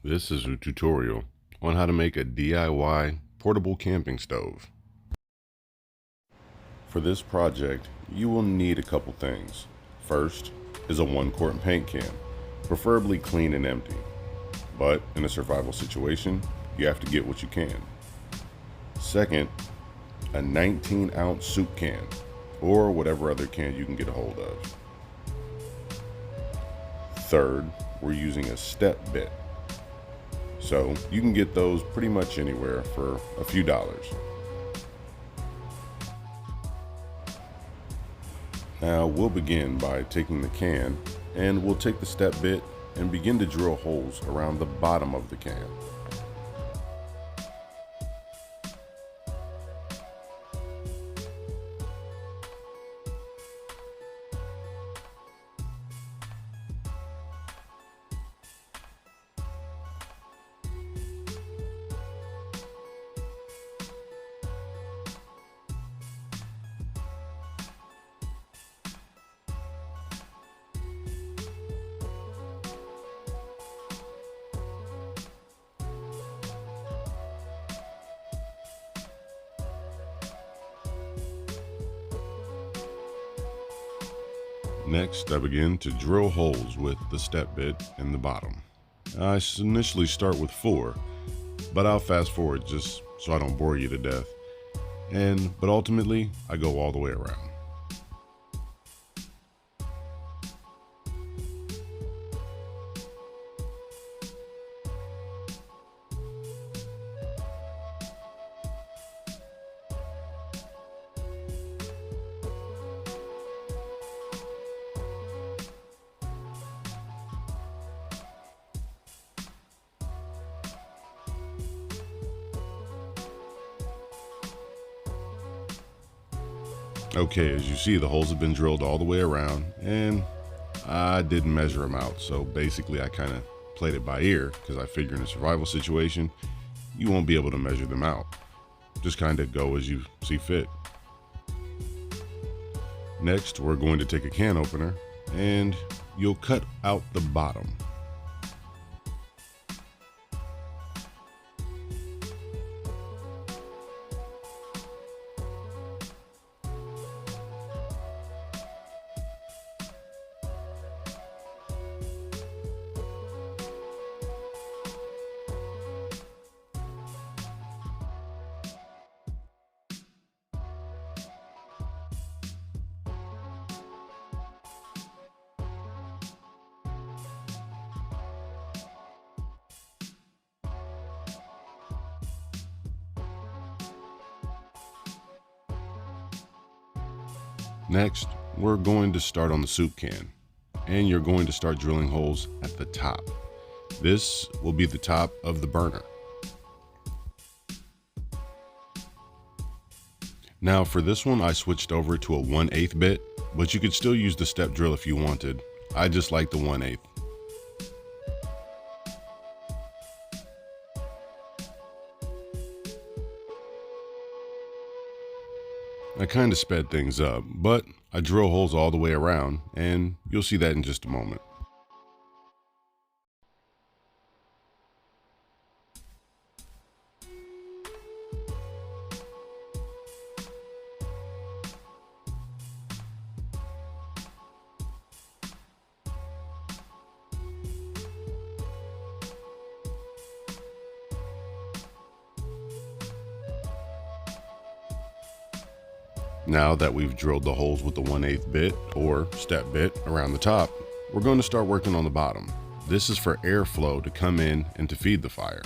This is a tutorial on how to make a DIY portable camping stove. For this project, you will need a couple things. First is a 1-quart paint can, preferably clean and empty. But in a survival situation, you have to get what you can. Second, a 19-ounce soup can, or whatever other can you can get a hold of. Third, we're using a step bit. So you can get those pretty much anywhere for a few dollars. Now we'll begin by taking the can, and we'll take the step bit and begin to drill holes around the bottom of the can. Next, I begin to drill holes with the step bit in the bottom. I initially start with 4, but I'll fast forward just so I don't bore you to death. But ultimately, I go all the way around. Okay, as you see, the holes have been drilled all the way around, and I didn't measure them out. So basically I kind of played it by ear, because I figure in a survival situation, you won't be able to measure them out. Just kind of go as you see fit. Next, we're going to take a can opener, and you'll cut out the bottom. Next, we're going to start on the soup can, and you're going to start drilling holes at the top. This will be the top of the burner. Now for this one, I switched over to a 1/8 bit, but you could still use the step drill if you wanted. I just like the 1/8. I kind of sped things up, but I drill holes all the way around, and you'll see that in just a moment. Now that we've drilled the holes with the 1/8 bit or step bit around the top, we're going to start working on the bottom. This is for airflow to come in and to feed the fire.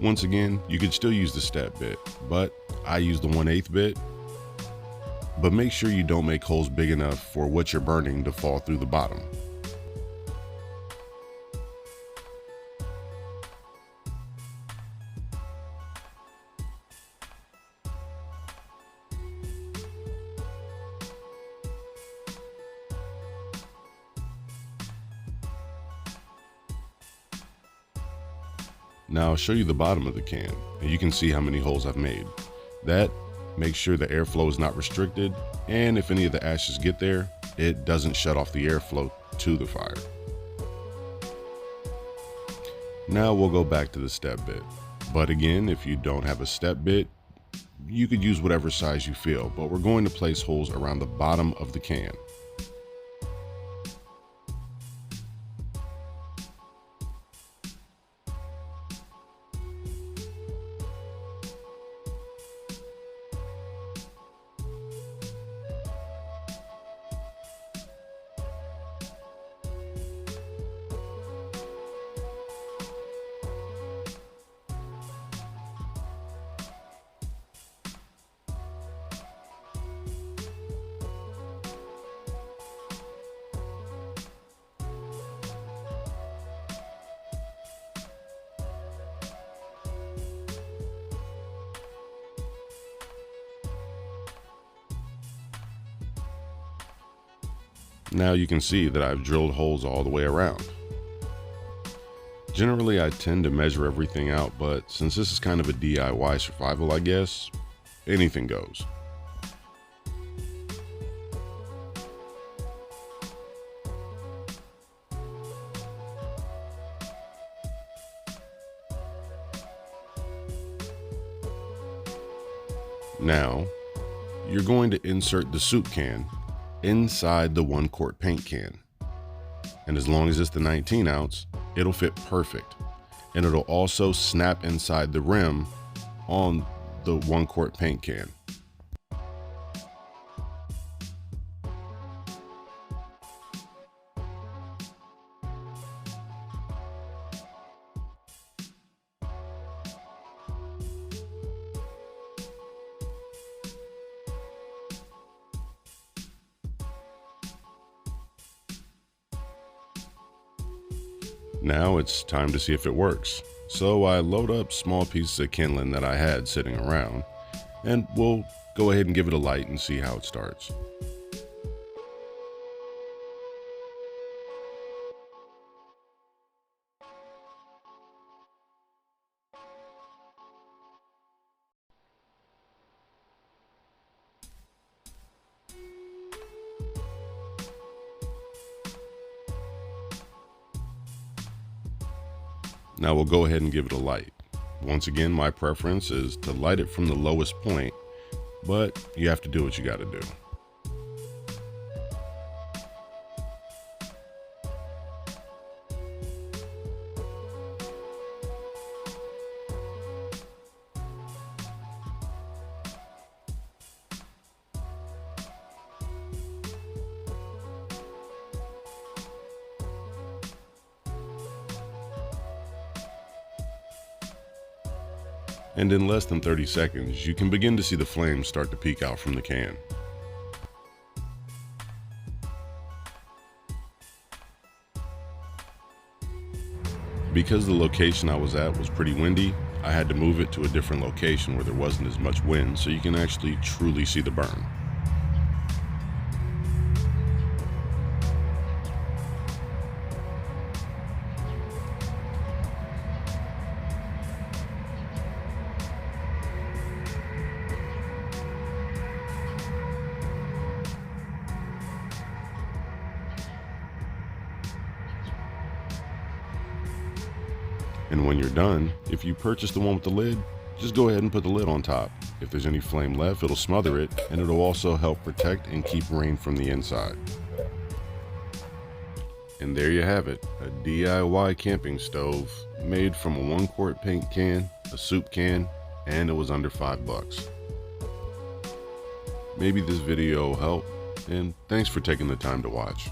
Once again, you could still use the step bit, but I use the 1/8 bit. But make sure you don't make holes big enough for what you're burning to fall through the bottom. Now I'll show you the bottom of the can, and you can see how many holes I've made. That makes sure the airflow is not restricted, and if any of the ashes get there, it doesn't shut off the airflow to the fire. Now we'll go back to the step bit. But again, if you don't have a step bit, you could use whatever size you feel, but we're going to place holes around the bottom of the can. Now you can see that I've drilled holes all the way around. Generally, I tend to measure everything out, but since this is kind of a DIY survival, I guess, anything goes. Now, you're going to insert the soup can inside the 1-quart paint can. And as long as it's the 19 ounce, it'll fit perfect. And it'll also snap inside the rim on the 1-quart paint can. Now it's time to see if it works. So I load up small pieces of kindling that I had sitting around, and we'll go ahead and give it a light and see how it starts. Now we'll go ahead and give it a light. Once again, my preference is to light it from the lowest point, but you have to do what you got to do. And in less than 30 seconds, you can begin to see the flames start to peek out from the can. Because the location I was at was pretty windy, I had to move it to a different location where there wasn't as much wind so you can actually truly see the burn. And when you're done, if you purchase the one with the lid, just go ahead and put the lid on top. If there's any flame left, it'll smother it, and it'll also help protect and keep rain from the inside. And there you have it, a DIY camping stove made from a 1-quart paint can, a soup can, and it was under $5. Maybe this video will help, and thanks for taking the time to watch.